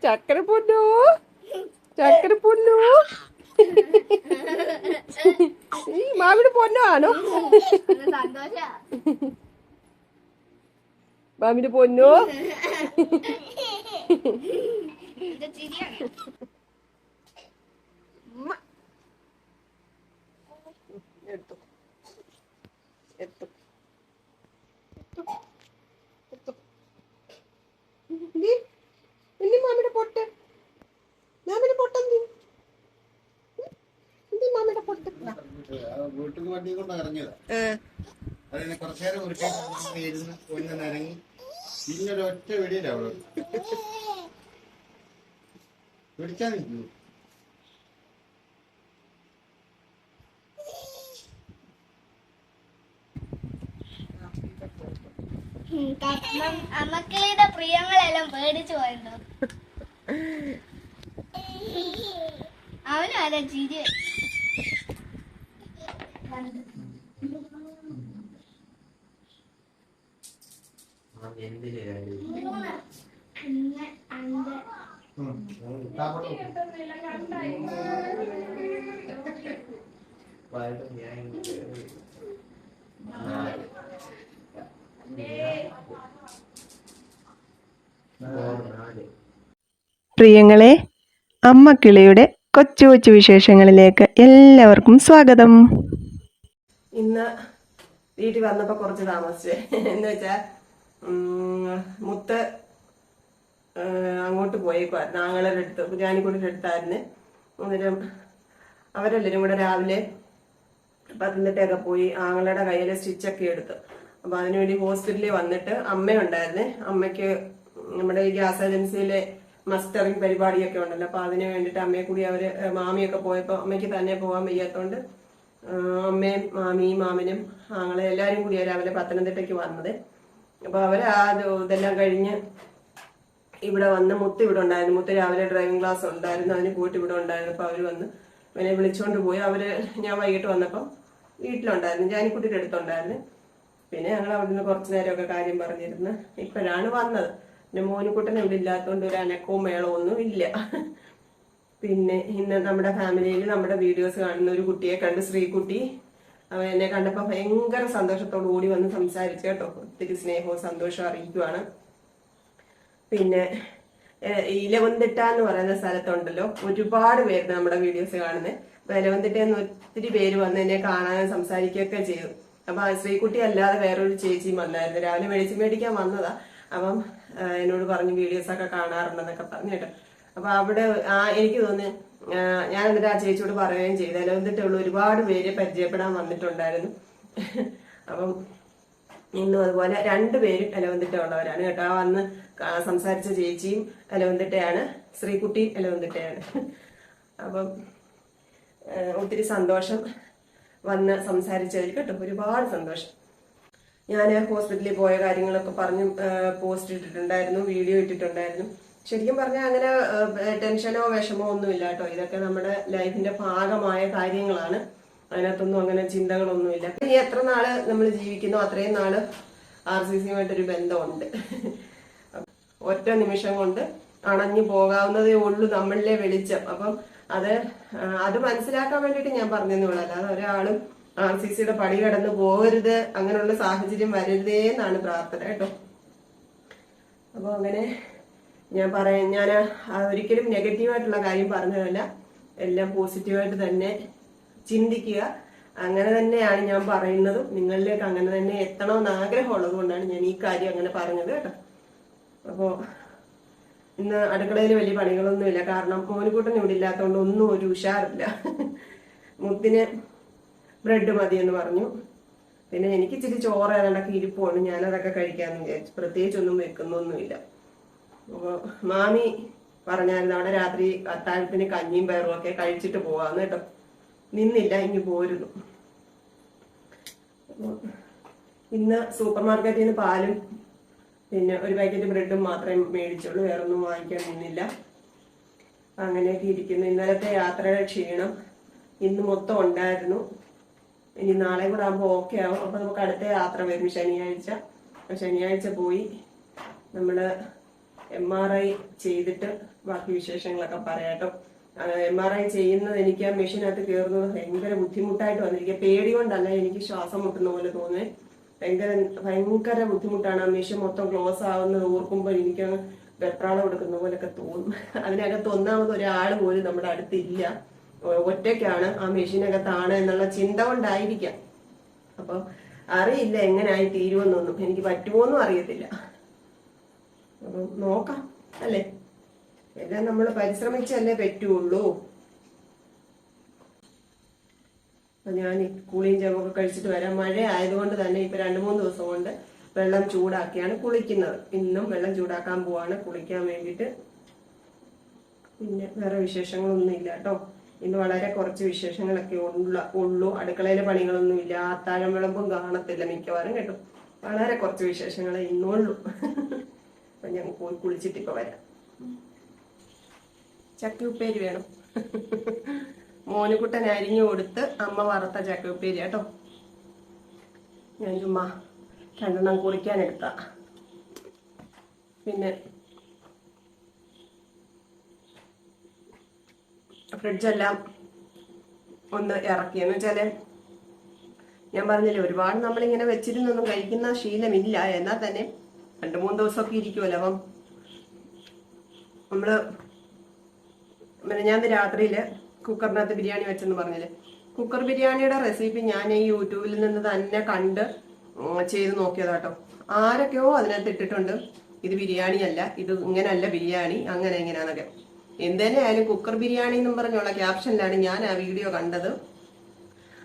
ചക്കര പൊന്നു ചക്കര പൊന്നു ഈ മാമിയുടെ പൊന്നു ആണോ? മാമിയുടെ പൊന്നു എടുത്തു എടുത്തു മാമിയുടെ പൊട്ട് മാമിയുടെ പൊട്ടെന്തി മാമിയുടെ പൊട്ട് വീട്ടിൽ വണ്ടി കൊണ്ട് ഇറങ്ങിയതാ. അതിന് കുറച്ചു നേരം ഇരുന്ന് ഒന്ന് നിരങ്ങി പിന്നെ ഒറ്റ വെടിയില്ല അവള് പിടിച്ചാൽ നിൽക്കൂ. അമ്മക്കളുടെ പ്രിയങ്ങളെല്ലാം പേടിച്ചു പോയല്ലോ. അവനും അതെ ചിരി. പ്രിയങ്ങളെ, അമ്മ കിളിയുടെ കൊച്ചു കൊച്ചു വിശേഷങ്ങളിലേക്ക് എല്ലാവർക്കും സ്വാഗതം. ഇന്ന് വീട്ടിൽ വന്നപ്പോ കുറച്ച് താമസിച്ചേ. എന്ന് വെച്ചാ മുത്ത് അങ്ങോട്ട് പോയേക്കുവായിരുന്നു, ആങ്ങളുടെ അടുത്ത്, കുഞ്ഞാനിക്കുട്ടിയുടെ അടുത്തായിരുന്നു. അന്നേരം അവരെല്ലാവരും കൂടെ രാവിലെ പത്തനംതിട്ടയൊക്കെ പോയി ആങ്ങളുടെ കയ്യിലെ സ്റ്റിച്ചൊക്കെ എടുത്തു. അപ്പൊ അതിനുവേണ്ടി ഹോസ്പിറ്റലിൽ വന്നിട്ട് അമ്മയുണ്ടായിരുന്നേ. അമ്മയ്ക്ക് നമ്മുടെ ഈ ഗ്യാസ് ഏജൻസിയിലെ മസ്റ്ററിങ് പരിപാടിയൊക്കെ ഉണ്ടല്ലോ, അപ്പൊ അതിന് വേണ്ടിട്ട് അമ്മയെ കൂടി അവര് മാമിയൊക്കെ പോയപ്പോ അമ്മയ്ക്ക് തന്നെ പോകാൻ വയ്യാത്തോണ്ട് അമ്മയും മാമിയും മാമനും ആങ്ങളെ എല്ലാരും കൂടി രാവിലെ പത്തനംതിട്ടയ്ക്ക് വന്നത്. അപ്പൊ അവര് ഇതെല്ലാം കഴിഞ്ഞ് ഇവിടെ വന്ന് മുത്ത് ഇവിടെ ഉണ്ടായിരുന്നു. മുത്ത് രാവിലെ ഡ്രൈവിംഗ് ക്ലാസ് ഉണ്ടായിരുന്നു, അതിന് പോയിട്ട് ഇവിടെ ഉണ്ടായിരുന്നു. അപ്പൊ അവര് വന്ന് ഇവനെ വിളിച്ചോണ്ട് പോയി. ഞാൻ വൈകിട്ട് വന്നപ്പം വീട്ടിലുണ്ടായിരുന്നു, ജാനിക്കുട്ടിയുടെ അടുത്തുണ്ടായിരുന്നു. പിന്നെ ഞങ്ങൾ അവിടെ നിന്ന് കുറച്ചു നേരമൊക്കെ കാര്യം പറഞ്ഞിരുന്ന് ഇപ്പോഴാണ് വന്നത്. പിന്നെ മോനിക്കുട്ടനെ ഇവിടെ ഇല്ലാത്തതുകൊണ്ട് ഒരു അനക്കവും മേളവും ഒന്നും ഇല്ല. പിന്നെ ഇന്ന് നമ്മുടെ ഫാമിലിയിൽ നമ്മുടെ വീഡിയോസ് കാണുന്ന ഒരു കുട്ടിയെ കണ്ട്, ശ്രീകുട്ടി. അവൻ എന്നെ കണ്ടപ്പോ ഭയങ്കര സന്തോഷത്തോടു കൂടി വന്ന് സംസാരിച്ചു കേട്ടോ. ഒത്തിരി സ്നേഹവും സന്തോഷവും അറിയിക്കുവാണ്. പിന്നെ ഈ ഇലവന്തിട്ട എന്ന് പറയുന്ന സ്ഥലത്തുണ്ടല്ലോ ഒരുപാട് പേര് നമ്മുടെ വീഡിയോസ് കാണുന്നത്. അപ്പൊ ഇലവന്തിട്ടയെന്ന് ഒത്തിരി പേര് വന്ന് എന്നെ കാണാനും സംസാരിക്കുകയൊക്കെ ചെയ്തു. അപ്പൊ ശ്രീകുട്ടി അല്ലാതെ വേറൊരു ചേച്ചിയും വന്നായിരുന്നു. രാവിലെ മേടിക്കാൻ വന്നതാ. അപ്പം എന്നോട് പറഞ്ഞു വീഡിയോസ് ഒക്കെ കാണാറുണ്ടെന്നൊക്കെ പറഞ്ഞു കേട്ടോ. അപ്പൊ അവിടെ എനിക്ക് തോന്നി, ഞാൻ എന്നിട്ട് ആ ചേച്ചിയോട് പറയുകയും ചെയ്തു, ഇലവന്തിട്ടുള്ള ഒരുപാട് പേര് പരിചയപ്പെടാൻ വന്നിട്ടുണ്ടായിരുന്നു. അപ്പം ഇന്നും അതുപോലെ 2 പേരും ഇലവന്തിട്ട ഉള്ളവരാണ് കേട്ടോ. ആ വന്ന് സംസാരിച്ച ചേച്ചിയും ഇലവന്തിട്ടയാണ്, ശ്രീകുട്ടി ഇലവന്തിട്ടയാണ്. അപ്പം ഒത്തിരി സന്തോഷം വന്ന് സംസാരിച്ചവർ കേട്ടോ, ഒരുപാട് സന്തോഷം. ഞാൻ ഹോസ്പിറ്റലിൽ പോയ കാര്യങ്ങളൊക്കെ പറഞ്ഞ് പോസ്റ്റ് ഇട്ടിട്ടുണ്ടായിരുന്നു, വീഡിയോ ഇട്ടിട്ടുണ്ടായിരുന്നു. ശരിക്കും പറഞ്ഞാൽ അങ്ങനെ ടെൻഷനോ വിഷമോ ഒന്നുമില്ല കേട്ടോ. ഇതൊക്കെ നമ്മുടെ ലൈഫിന്റെ ഭാഗമായ കാര്യങ്ങളാണ്. അതിനകത്തൊന്നും അങ്ങനെ ചിന്തകളൊന്നുമില്ല. ഇനി എത്ര നാള് നമ്മൾ ജീവിക്കുന്നോ അത്രയും നാള് RCCയുമായിട്ടൊരു ബന്ധമുണ്ട്. ഒറ്റ നിമിഷം കൊണ്ട് അണഞ്ഞു പോകാവുന്നതേ ഉള്ളൂ നമ്മളിലെ വെളിച്ചം. അപ്പം അത് മനസ്സിലാക്കാൻ വേണ്ടിയിട്ട് ഞാൻ പറഞ്ഞെന്നുള്ളൂ. അല്ലാതെ ഒരാളും RCCയുടെ പടി കടന്ന് പോകരുത്, അങ്ങനെയുള്ള സാഹചര്യം വരരുതേ എന്നാണ് പ്രാർത്ഥന കേട്ടോ. അപ്പൊ അങ്ങനെ ഞാൻ ഒരിക്കലും നെഗറ്റീവായിട്ടുള്ള കാര്യം പറഞ്ഞതല്ല, എല്ലാം പോസിറ്റീവായിട്ട് തന്നെ ചിന്തിക്കുക. അങ്ങനെ തന്നെയാണ് ഞാൻ പറയുന്നതും. നിങ്ങളിലേക്ക് അങ്ങനെ തന്നെ എത്തണമെന്ന് ആഗ്രഹമുള്ളത് കൊണ്ടാണ് ഞാൻ ഈ കാര്യം അങ്ങനെ പറഞ്ഞത് കേട്ടോ. അപ്പോ ഇന്ന് അടുക്കളയിൽ വലിയ പണികളൊന്നുമില്ല, കാരണം മോനിക്കുട്ടൻ ഇവിടെ ഇല്ലാത്തതുകൊണ്ട് ഒന്നും ഒരു ഉഷാറില്ല. മുത്തിന് ബ്രെഡ് മതിയെന്ന് പറഞ്ഞു. പിന്നെ എനിക്ക് ഇച്ചിരി ചോറ് ഏതാണ്ടൊക്കെ ഇരിപ്പുണ്ട്, ഞാനതൊക്കെ കഴിക്കാമെന്ന് വിചാരിച്ചു. പ്രത്യേകിച്ചൊന്നും വെക്കുന്നൊന്നുമില്ല. അപ്പോൾ മാമി പറഞ്ഞായിരുന്നു അവിടെ രാത്രി അത്താഴത്തിന് കഞ്ഞിയും പയറും ഒക്കെ കഴിച്ചിട്ട് പോവാന്ന് കേട്ടോ. നിന്നില്ല, ഇങ്ങ് പോരുന്നു. ഇന്ന് സൂപ്പർ മാർക്കറ്റിൽ നിന്ന് പാലും പിന്നെ ഒരു പാക്കറ്റ് ബ്രെഡും മാത്രമേ മേടിച്ചുള്ളൂ, വേറൊന്നും വാങ്ങിക്കാൻ നിന്നില്ല. അങ്ങനെയൊക്കെ ഇരിക്കുന്നു. ഇന്നലത്തെ യാത്രയുടെ ക്ഷീണം ഇന്ന് മൊത്തം ഉണ്ടായിരുന്നു. ഇനി നാളെ കൂടെ ആകുമ്പോൾ ഓക്കെ ആവും. അപ്പൊ നമുക്ക് അടുത്ത യാത്ര വരും ശനിയാഴ്ച. ശനിയാഴ്ച പോയി നമ്മള് MRI ചെയ്തിട്ട് ബാക്കി വിശേഷങ്ങളൊക്കെ പറയാട്ടോ. MRI ചെയ്യുന്നത് എനിക്ക് ആ മെഷീനകത്ത് കയറുന്നത് ഭയങ്കര ബുദ്ധിമുട്ടായിട്ട് വന്നിരിക്കുക. പേടി കൊണ്ടല്ല, എനിക്ക് ശ്വാസം മുട്ടുന്ന പോലെ തോന്നുന്നത്. ഭയങ്കര ബുദ്ധിമുട്ടാണ്. ആ മെഷീൻ മൊത്തം ക്ലോസ് ആവുന്നത് ഓർക്കുമ്പോൾ എനിക്കങ്ങ് വെപ്രാളം എടുക്കുന്ന പോലൊക്കെ തോന്നും. അതിനകത്ത് ഒന്നാമത് ഒരാൾ പോലും നമ്മുടെ അടുത്തില്ല, ഒറ്റയ്ക്കാണ്, ആ മെഷീനകത്താണ് എന്നുള്ള ചിന്ത കൊണ്ടായിരിക്കാം. അപ്പൊ അറിയില്ല എങ്ങനെയായി തീരുമെന്നൊന്നും, എനിക്ക് പറ്റുമോന്നും അറിയത്തില്ല. അപ്പം നോക്കാം അല്ലേ, എല്ലാം നമ്മൾ പരിശ്രമിച്ചല്ലേ പറ്റുള്ളൂ. അപ്പൊ ഞാൻ കുളിയും ജപമൊക്കെ കഴിച്ചിട്ട് വരാം. മഴ ആയതുകൊണ്ട് തന്നെ ഇപ്പൊ 2-3 ദിവസം കൊണ്ട് വെള്ളം ചൂടാക്കിയാണ് കുളിക്കുന്നത്. ഇന്നും വെള്ളം ചൂടാക്കാൻ പോവാണ് കുളിക്കാൻ വേണ്ടിയിട്ട്. പിന്നെ വേറെ വിശേഷങ്ങളൊന്നും ഇല്ല കേട്ടോ. ഇന്ന് വളരെ കുറച്ച് വിശേഷങ്ങളൊക്കെ ഉള്ളൂ. അടുക്കളയിലെ പണികളൊന്നും ഇല്ല, അത്താഴം വിളമ്പും കാണത്തില്ല മിക്കവാറും കേട്ടോ. വളരെ കുറച്ച് വിശേഷങ്ങളെ ഇന്നുള്ളൂ. അപ്പൊ ഞാൻ പോയി കുളിച്ചിട്ട് ഇപ്പൊ വരാം. ചക്ക ഉപ്പേരി വേണം. മോനുകുട്ടൻ അരിഞ്ഞു കൊടുത്ത് അമ്മ വറുത്ത ചക്ക ഉപ്പേരി കേട്ടോ. ഞാൻ ചുമ്മാ 2 കുറിക്കാനെടുത്ത. പിന്നെ ഫ്രിഡ്ജെല്ലാം ഒന്ന് ഇറക്കിയെന്ന് വെച്ചാല് ഞാൻ പറഞ്ഞില്ലേ, ഒരുപാട് നമ്മളിങ്ങനെ വെച്ചിരുന്നൊന്നും കഴിക്കുന്ന ശീലമില്ല. എന്നാൽ തന്നെ 2-3 ദിവസമൊക്കെ ഇരിക്കുമല്ലോ. അപ്പം നമ്മള് ഞാൻ രാത്രിയില് കുക്കറിനകത്ത് ബിരിയാണി വെച്ചെന്ന് പറഞ്ഞില്ലേ, കുക്കർ ബിരിയാണിയുടെ റെസിപ്പി ഞാൻ ഈ യൂട്യൂബിൽ നിന്ന് തന്നെ കണ്ട് ചെയ്ത് നോക്കിയതാട്ടോ. ആരൊക്കെയോ അതിനകത്ത് ഇട്ടിട്ടുണ്ട്, ഇത് ബിരിയാണി അല്ല, ഇത് ഇങ്ങനല്ല ബിരിയാണി, അങ്ങനെ എങ്ങനെയാന്നൊക്കെ. എന്തെന്നെ ആയാലും കുക്കർ ബിരിയാണി എന്നും പറഞ്ഞുള്ള ക്യാപ്ഷനിലാണ് ഞാൻ ആ വീഡിയോ കണ്ടത്.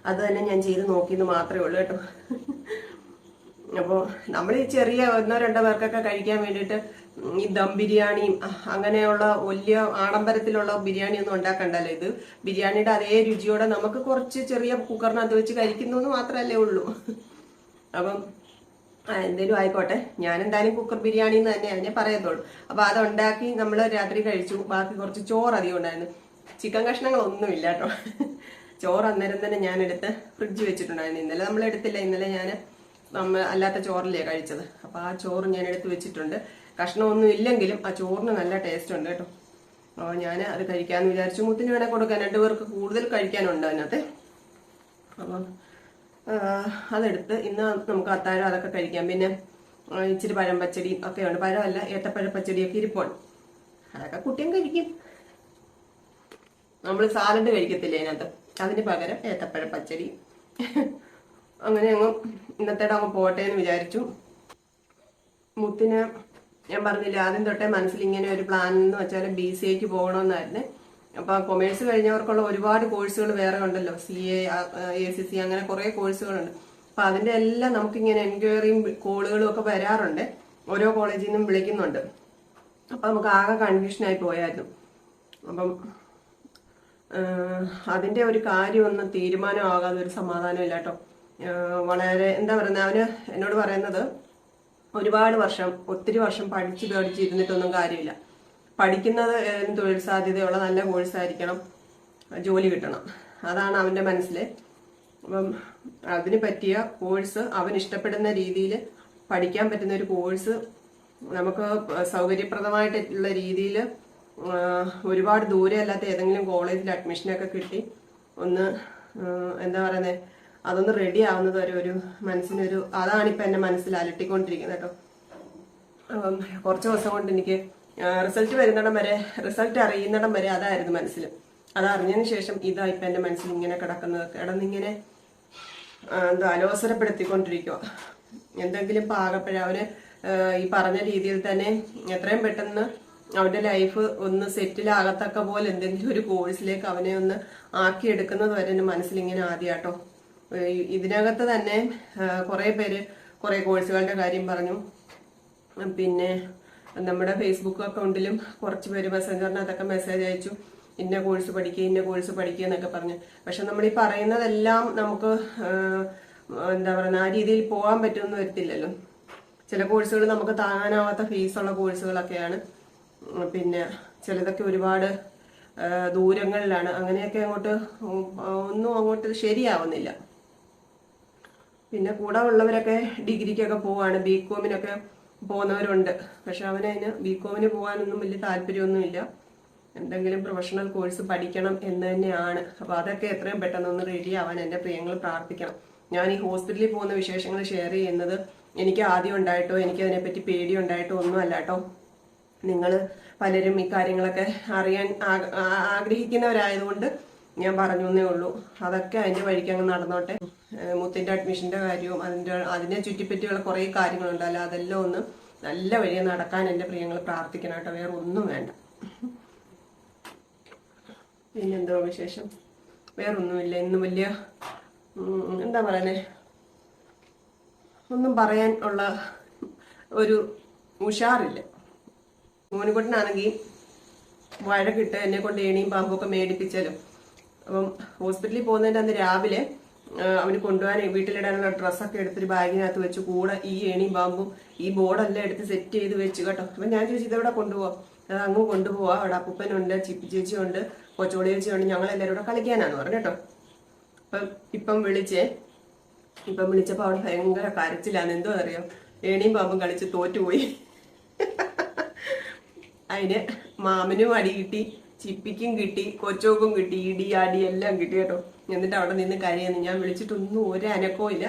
അത് തന്നെ ഞാൻ ചെയ്ത് നോക്കിയെന്ന് മാത്രമേ ഉള്ളൂ കേട്ടോ. അപ്പോൾ നമ്മൾ ഈ ചെറിയ 1-2 പേർക്കൊക്കെ കഴിക്കാൻ വേണ്ടിയിട്ട് ഈ ദം ബിരിയാണിയും അങ്ങനെയുള്ള വലിയ ആഡംബരത്തിലുള്ള ബിരിയാണി ഒന്നും ഉണ്ടാക്കണ്ടല്ലോ. ഇത് ബിരിയാണിയുടെ അതേ രുചിയോടെ നമുക്ക് കുറച്ച് ചെറിയ കുക്കറിനകത്ത് വെച്ച് കഴിക്കുന്നു എന്ന് മാത്രമല്ലേ ഉള്ളൂ. അപ്പം എന്തേലും ആയിക്കോട്ടെ, ഞാൻ എന്തായാലും കുക്കർ ബിരിയാണി എന്ന് തന്നെ അതിനെ പറയത്തുള്ളൂ. അപ്പൊ അതുണ്ടാക്കി നമ്മൾ രാത്രി കഴിച്ചു. ബാക്കി കുറച്ച് ചോറ് അധികം ഉണ്ടായിരുന്നു. ചിക്കൻ കഷ്ണങ്ങളൊന്നുമില്ല കേട്ടോ. ചോറ് അന്നേരം തന്നെ ഞാൻ എടുത്ത് ഫ്രിഡ്ജ് വെച്ചിട്ടുണ്ടായിരുന്നു. ഇന്നലെ നമ്മൾ എടുത്തില്ല, ഇന്നലെ ഞാൻ അല്ലാത്ത ചോറിലേ കഴിച്ചത്. അപ്പൊ ആ ചോറ് ഞാൻ എടുത്ത് വെച്ചിട്ടുണ്ട്. കഷ്ണമൊന്നും ഇല്ലെങ്കിലും ആ ചോറിന് നല്ല ടേസ്റ്റ് ഉണ്ട് കേട്ടോ. അപ്പോൾ ഞാൻ അത് കഴിക്കാമെന്ന് വിചാരിച്ചു. മുത്തിന് വേണേൽ കൊടുക്കാൻ, 2 പേർക്ക് കൂടുതൽ കഴിക്കാനുണ്ട് അതിനകത്ത്. അപ്പം അതെടുത്ത് ഇന്ന് നമുക്ക് അത്താഴം അതൊക്കെ കഴിക്കാം. പിന്നെ ഇച്ചിരി പഴം പച്ചടിയും ഒക്കെ ഉണ്ട്. പഴമല്ല, ഏത്തപ്പഴ പച്ചടിയൊക്കെ ഇരിപ്പുണ്ട്. അതൊക്കെ കുട്ടിയും കഴിക്കും. നമ്മൾ സാലഡ് കഴിക്കത്തില്ലേ അതിനകത്ത്, അതിന് പകരം ഏത്തപ്പഴ പച്ചടി. അങ്ങനെ അങ്ങ് ഇന്നത്തെ അങ്ങ് പോട്ടെ എന്ന് വിചാരിച്ചു. മുത്തിന് ഞാൻ പറഞ്ഞില്ല, ആദ്യം തൊട്ടേ മനസ്സിൽ ഇങ്ങനെ ഒരു പ്ലാൻ എന്ന് വെച്ചാൽ BCAക്ക് പോകണമെന്നായിരുന്നു. അപ്പൊ കൊമേഴ്സ് കഴിഞ്ഞവർക്കുള്ള ഒരുപാട് കോഴ്സുകൾ വേറെ ഉണ്ടല്ലോ, CA, ACC, അങ്ങനെ കുറെ കോഴ്സുകളുണ്ട്. അപ്പൊ അതിന്റെ എല്ലാം നമുക്കിങ്ങനെ എൻക്വയറിയും കോളുകളും ഒക്കെ വരാറുണ്ട്. ഓരോ കോളേജിൽ നിന്നും വിളിക്കുന്നുണ്ട്. അപ്പൊ നമുക്ക് ആകെ കൺഫ്യൂഷനായി പോയായിരുന്നു. അപ്പം അതിന്റെ ഒരു കാര്യമൊന്നും തീരുമാനമാകാതെ ഒരു സമാധാനം ഇല്ല കേട്ടോ. വളരെ എന്താ പറയുന്നത്, അവന് എന്നോട് പറയുന്നത് ഒരുപാട് വർഷം, ഒത്തിരി വർഷം പഠിച്ചിരുന്നിട്ടൊന്നും കാര്യമില്ല. പഠിക്കുന്നത് തൊഴിൽ സാധ്യതയുള്ള നല്ല കോഴ്സായിരിക്കണം, ജോലി കിട്ടണം, അതാണ് അവന്റെ മനസ്സിൽ. അപ്പം അതിന് പറ്റിയ കോഴ്സ്, അവൻ ഇഷ്ടപ്പെടുന്ന രീതിയിൽ പഠിക്കാൻ പറ്റുന്ന ഒരു കോഴ്സ്, നമുക്ക് സൗകര്യപ്രദമായിട്ടുള്ള രീതിയിൽ ഒരുപാട് ദൂരെ അല്ലാത്ത ഏതെങ്കിലും കോളേജിൽ അഡ്മിഷനൊക്കെ കിട്ടി ഒന്ന് എന്താ പറയുന്നത്, അതൊന്ന് റെഡി ആവുന്നത് വരെ ഒരു മനസ്സിനൊരു, അതാണിപ്പോൾ എന്നെ മനസ്സിൽ അലട്ടിക്കൊണ്ടിരിക്കുന്നത് കേട്ടോ. കുറച്ച് ദിവസം കൊണ്ട് എനിക്ക് റിസൾട്ട് വരുന്നിടം വരെ, റിസൾട്ട് അറിയുന്നിടം വരെ അതായിരുന്നു മനസ്സിൽ. അതറിഞ്ഞതിന് ശേഷം ഇതാ ഇപ്പം എൻ്റെ മനസ്സിൽ ഇങ്ങനെ കിടന്നിങ്ങനെ എന്താ അലോസരപ്പെടുത്തിക്കൊണ്ടിരിക്കുക. എന്തെങ്കിലും പാകപ്പഴ അവന് ഈ പറഞ്ഞ രീതിയിൽ തന്നെ എത്രയും പെട്ടെന്ന് അവന്റെ ലൈഫ് ഒന്ന് സെറ്റിലാകത്തക്ക പോലെ എന്തെങ്കിലും ഒരു കോഴ്സിലേക്ക് അവനെ ഒന്ന് ആക്കിയെടുക്കുന്നത് വരെ എൻ്റെ മനസ്സിലിങ്ങനെ ആദ്യമാട്ടോ. ഇതിനകത്ത് തന്നെ കുറെ പേര് കുറെ കോഴ്സുകളുടെ കാര്യം പറഞ്ഞു. പിന്നെ നമ്മുടെ ഫേസ്ബുക്ക് അക്കൗണ്ടിലും കുറച്ച് പേര് മെസ്സഞ്ചറിനകത്തൊക്കെ മെസ്സേജ് അയച്ചു, ഇന്ന കോഴ്സ് പഠിക്കുക എന്നൊക്കെ പറഞ്ഞു. പക്ഷെ നമ്മൾ ഈ പറയുന്നതെല്ലാം നമുക്ക് എന്താ പറയുക, ആ രീതിയിൽ പോകാൻ പറ്റുമെന്ന് വരത്തില്ലല്ലോ. ചില കോഴ്സുകൾ നമുക്ക് താങ്ങാനാവാത്ത ഫീസുള്ള കോഴ്സുകളൊക്കെയാണ്. പിന്നെ ചിലതൊക്കെ ഒരുപാട് ദൂരങ്ങളിലാണ്. അങ്ങനെയൊക്കെ അങ്ങോട്ട് ശരിയാവുന്നില്ല. പിന്നെ കൂടെ ഉള്ളവരൊക്കെ ഡിഗ്രിക്കൊക്കെ പോവാണ്, BComനൊക്കെ പോകുന്നവരുണ്ട്. പക്ഷെ അവനതിന് ബികോമിന് പോകാനൊന്നും വലിയ താല്പര്യമൊന്നുമില്ല. എന്തെങ്കിലും പ്രൊഫഷണൽ കോഴ്സ് പഠിക്കണം എന്ന് തന്നെയാണ്. അപ്പോൾ അതൊക്കെ എത്രയും പെട്ടെന്നൊന്ന് റെഡി ആവാൻ എൻ്റെ പ്രിയങ്ങൾ പ്രാർത്ഥിക്കണം. ഞാൻ ഈ ഹോസ്പിറ്റലിൽ പോകുന്ന വിശേഷങ്ങൾ ഷെയർ ചെയ്യുന്നത് എനിക്ക് ആദ്യം ഉണ്ടായിട്ടോ എനിക്കതിനെപ്പറ്റി പേടിയുണ്ടായിട്ടോ ഒന്നുമല്ല കേട്ടോ. നിങ്ങൾ പലരും ഈ കാര്യങ്ങളൊക്കെ അറിയാൻ ആഗ്രഹിക്കുന്നവരായതുകൊണ്ട് ഞാൻ പറഞ്ഞു എന്നേ ഉള്ളൂ. അതൊക്കെ അതിൻ്റെ വഴിക്ക് അങ്ങ് നടന്നോട്ടെ. മുത്തിൻ്റെ അഡ്മിഷൻ്റെ കാര്യവും അതിനെ ചുറ്റിപ്പറ്റിയുള്ള കുറേ കാര്യങ്ങളുണ്ടല്ലോ, അതെല്ലാം ഒന്ന് നല്ല വഴിയെ നടക്കാൻ എൻ്റെ പ്രിയങ്ങൾ പ്രാർത്ഥിക്കണം കേട്ടോ. വേറെ ഒന്നും വേണ്ട. പിന്നെന്തോ വിശേഷം? വേറൊന്നുമില്ല. ഇന്ന് വലിയ എന്താ പറയുന്നേ, ഒന്നും പറയാൻ ഉള്ള ഒരു ഉഷാറില്ല. മോനുകുട്ടനാണെങ്കിൽ വഴക്കിട്ട് എന്നെ കൊണ്ട് ഏണിയും പാമ്പൊക്കെ മേടിപ്പിച്ചാലും. അപ്പം ഹോസ്പിറ്റലിൽ പോകുന്നതിൻ്റെ അന്ന് രാവിലെ അവന് കൊണ്ടുപോകാൻ വീട്ടിലിടാനുള്ള ഡ്രസ്സൊക്കെ എടുത്തൊരു ബാഗിനകത്ത് വെച്ച് കൂടെ ഈ ഏണിയും പാമ്പും ഈ ബോർഡെല്ലാം എടുത്ത് സെറ്റ് ചെയ്ത് വെച്ച് കേട്ടോ. അപ്പം ഞാൻ ചോദിച്ചു ഇതെവിടെ കൊണ്ടുപോകാം? അത് അങ്ങ് കൊണ്ടുപോവാ, അവിടെ അപ്പൂപ്പനുണ്ട്, ചിപ്പി ചേച്ചിയുണ്ട്, കൊച്ചോളി ചേച്ചിയുണ്ട്, ഞങ്ങളെല്ലാവരും കൂടെ കളിക്കാനാന്ന് പറഞ്ഞു കേട്ടോ. ഇപ്പം വിളിച്ചപ്പോൾ അവിടെ ഭയങ്കര കരച്ചിലാന്ന്. എന്തോ അറിയാം, ഏണിയും പാമ്പും കളിച്ച് തോറ്റുപോയി. അതിന് മാമനും അടി കിട്ടി, ചിപ്പിക്കും കിട്ടി, കൊച്ചോക്കും കിട്ടി, ഇടി അടി എല്ലാം കിട്ടി കേട്ടോ. എന്നിട്ട് അവിടെ നിന്ന് കരയുന്നു. ഞാൻ വിളിച്ചിട്ടൊന്നും ഒരു അനക്കവും ഇല്ല.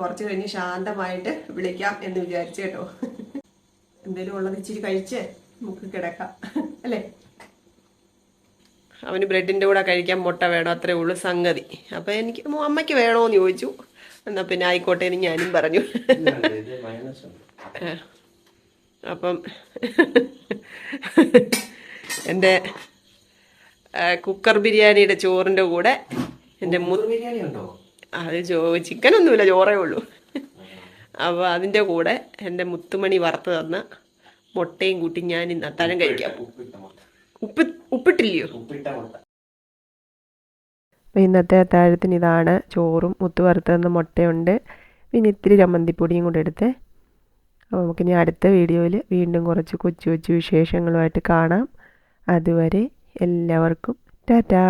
കുറച്ച് കഴിഞ്ഞ് ശാന്തമായിട്ട് വിളിക്കാം എന്ന് വിചാരിച്ചു കേട്ടോ. എന്തേലും ഉള്ളത് ഇച്ചിരി കഴിച്ച് നമുക്ക് കിടക്കാം അല്ലേ. അവന് ബ്രെഡിൻ്റെ കൂടെ കഴിക്കാൻ മുട്ട വേണം, അത്രേ ഉള്ളൂ സംഗതി. അപ്പം എനിക്ക് അമ്മയ്ക്ക് വേണോന്ന് ചോദിച്ചു. എന്നാൽ പിന്നെ ആയിക്കോട്ടെ എന്ന് ഞാനും പറഞ്ഞു. അപ്പം എൻ്റെ കുക്കർ ബിരിയാണിയുടെ ചോറിൻ്റെ കൂടെ എൻ്റെ അത് ചിക്കനൊന്നുമില്ല, ചോറേ ഉള്ളൂ. അപ്പോൾ അതിൻ്റെ കൂടെ എൻ്റെ മുത്തുമണി വറുത്ത് തന്ന മുട്ടയും കൂട്ടി ഞാൻ ഇന്ന് അത്താഴം കഴിക്കാം. ഉപ്പിട്ടില്ലയോ? അപ്പോൾ ഇന്നത്തെ അത്താഴത്തിന് ഇതാണ്. ചോറും മുത്ത് വറുത്ത് തന്ന മുട്ടയുണ്ട്, പിന്നെ ഇത്തിരി ചമ്മന്തിപ്പൊടിയും കൂടെ എടുത്ത്. അപ്പോൾ നമുക്കിനി അടുത്ത വീഡിയോയിൽ വീണ്ടും കുറച്ച് കൊച്ചു കൊച്ചു വിശേഷങ്ങളുമായിട്ട് കാണാം. അതുവരെ എല്ലാവർക്കും ടാറ്റാ.